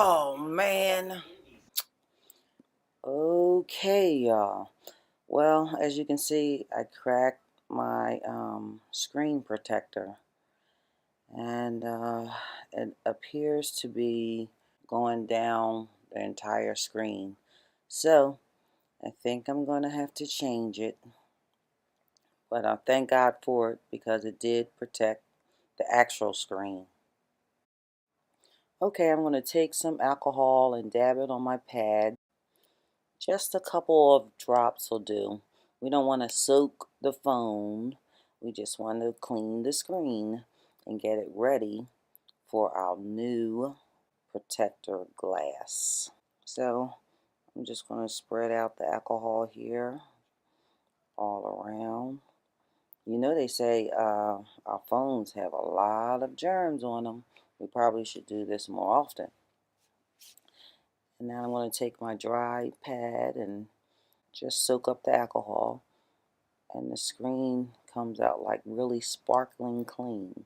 Oh man. Okay, y'all. Well, as you can see, I cracked my screen protector, and it appears to be going down the entire screen. So I think I'm going to have to change it, but I thank God for it because it did protect the actual screen. Okay, I'm going to take some alcohol and dab it on my pad. Just a couple of drops will do. We don't want to soak the phone. We just want to clean the screen and get it ready for our new protector glass. So I'm just going to spread out the alcohol here all around. You know, they say our phones have a lot of germs on them. We probably should do this more often. And now I'm going to take my dry pad and just soak up the alcohol, and the screen comes out like really sparkling clean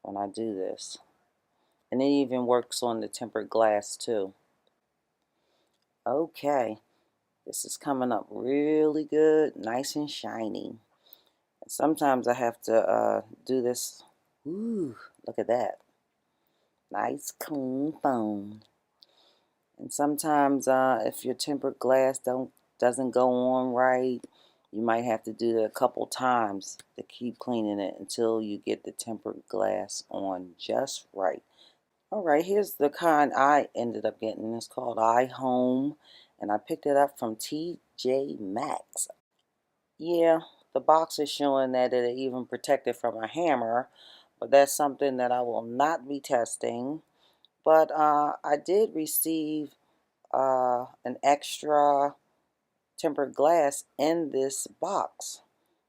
when I do this. And it even works on the tempered glass too. Okay, this is coming up really good, nice and shiny. And sometimes I have to do this. Ooh, look at that. Nice clean phone. And sometimes if your tempered glass doesn't go on right, you might have to do it a couple times to keep cleaning it until you get the tempered glass on just right. Alright, here's the kind I ended up getting. It's called iHome, and I picked it up from TJ Maxx. Yeah, the box is showing that it even protected from a hammer, but that's something that I will not be testing. But I did receive an extra tempered glass in this box,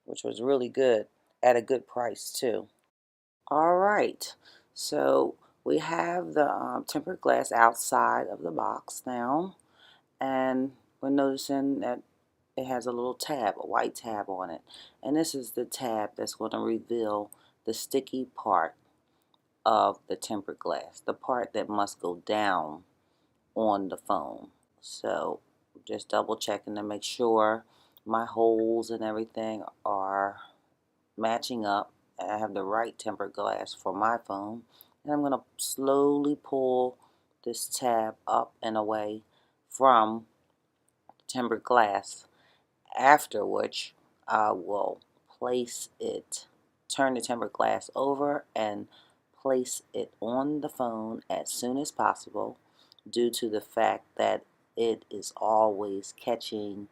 which was really good at a good price too. All right, so we have the tempered glass outside of the box now, and we're noticing that it has a little tab, a white tab on it, and this is the tab that's going to reveal the sticky part of the tempered glass, the part that must go down on the phone. So just double checking to make sure my holes and everything are matching up. I have the right tempered glass for my phone. And I'm going to slowly pull this tab up and away from tempered glass, after which I will place it, turn the tempered glass over and place it on the phone as soon as possible, due to the fact that it is always catching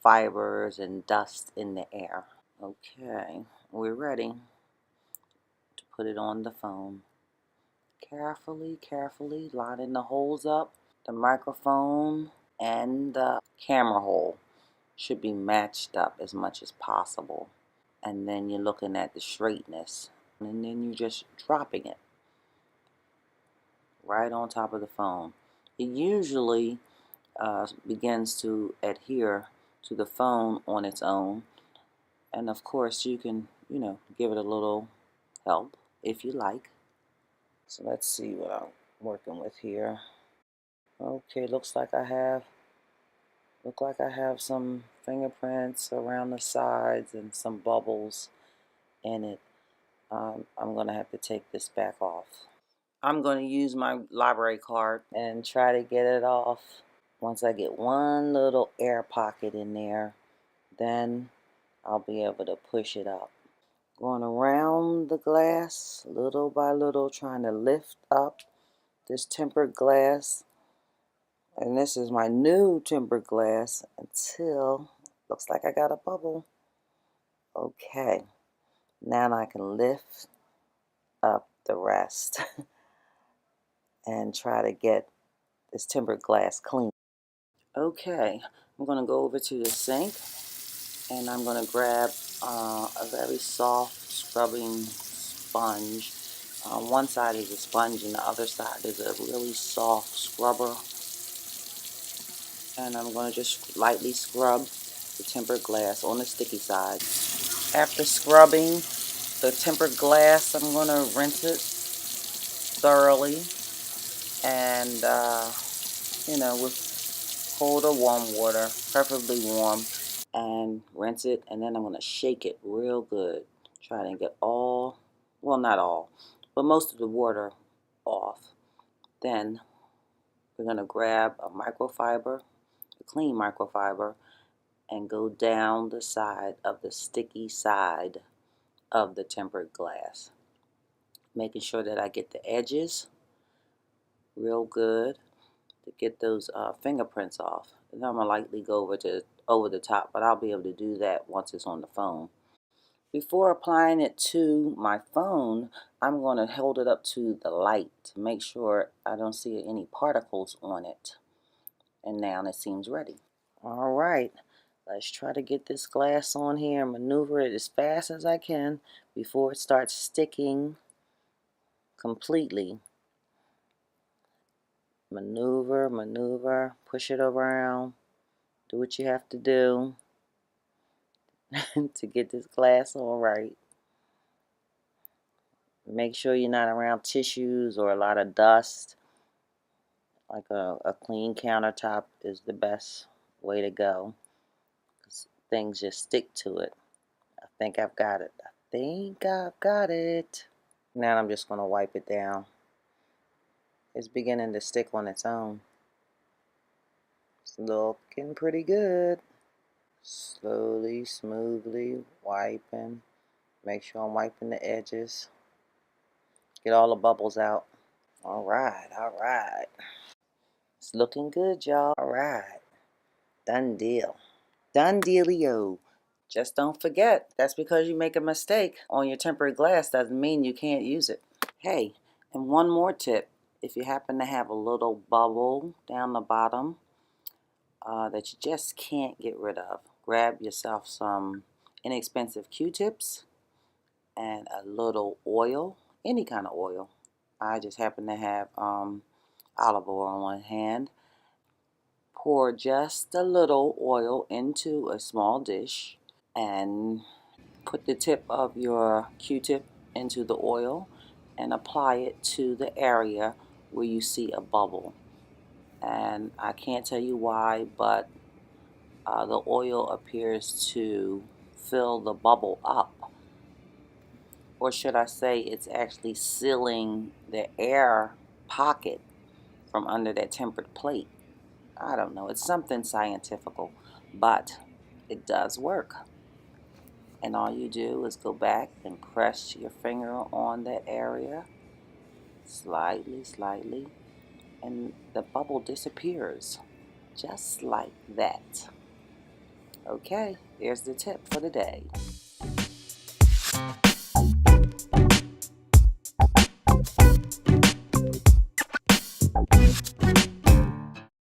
fibers and dust in the air. Okay, we're ready to put it on the phone. Carefully lining the holes up. The microphone and the camera hole should be matched up as much as possible. And then you're looking at the straightness. And then you're just dropping it right on top of the phone. It usually begins to adhere to the phone on its own. And of course you can, give it a little help if you like. So let's see what I'm working with here. Okay, look like I have some fingerprints around the sides and some bubbles in it. I'm gonna have to take this back off. I'm gonna use my library card and try to get it off. Once I get one little air pocket in there, then I'll be able to push it up. Going around the glass little by little, trying to lift up this tempered glass. And this is my new tempered glass until, looks like I got a bubble. Okay, now I can lift up the rest and try to get this tempered glass clean. Okay, I'm going to go over to the sink and I'm going to grab a very soft scrubbing sponge. One side is a sponge and the other side is a really soft scrubber. And I'm going to just lightly scrub the tempered glass on the sticky side. After scrubbing the tempered glass, I'm going to rinse it thoroughly and with cold or warm water, preferably warm, and rinse it. And then I'm going to shake it real good. Try to get all, well, not all, but most of the water off. Then we're going to grab a microfiber, a clean microfiber, and go down the side of the sticky side of the tempered glass, making sure that I get the edges real good to get those fingerprints off. And I'm gonna lightly go over the top, but I'll be able to do that once it's on the phone. Before applying it to my phone, I'm going to hold it up to the light to make sure I don't see any particles on it. And now it seems ready. All right, let's try to get this glass on here and maneuver it as fast as I can before it starts sticking completely. Maneuver, maneuver, push it around, do what you have to do to get this glass all right. Make sure you're not around tissues or a lot of dust. Like a clean countertop is the best way to go, 'cause things just stick to it. I think I've got it. I think I've got it. Now I'm just going to wipe it down. It's beginning to stick on its own. It's looking pretty good. Slowly, smoothly wiping. Make sure I'm wiping the edges. Get all the bubbles out. All right, all right. It's looking good, y'all. All right. Done deal. Done dealio. Just don't forget, that's because you make a mistake on your tempered glass doesn't mean you can't use it. Hey, and one more tip. If you happen to have a little bubble down the bottom that you just can't get rid of, grab yourself some inexpensive Q-tips and a little oil, any kind of oil. I just happen to have olive oil on one hand. Pour just a little oil into a small dish and put the tip of your Q-tip into the oil and apply it to the area where you see a bubble. And I can't tell you why, but the oil appears to fill the bubble up. Or should I say it's actually sealing the air pocket from under that tempered plate. I don't know. It's something scientifical, but it does work. And all you do is go back and press your finger on that area slightly, slightly, and the bubble disappears just like that. Okay, there's the tip for the day.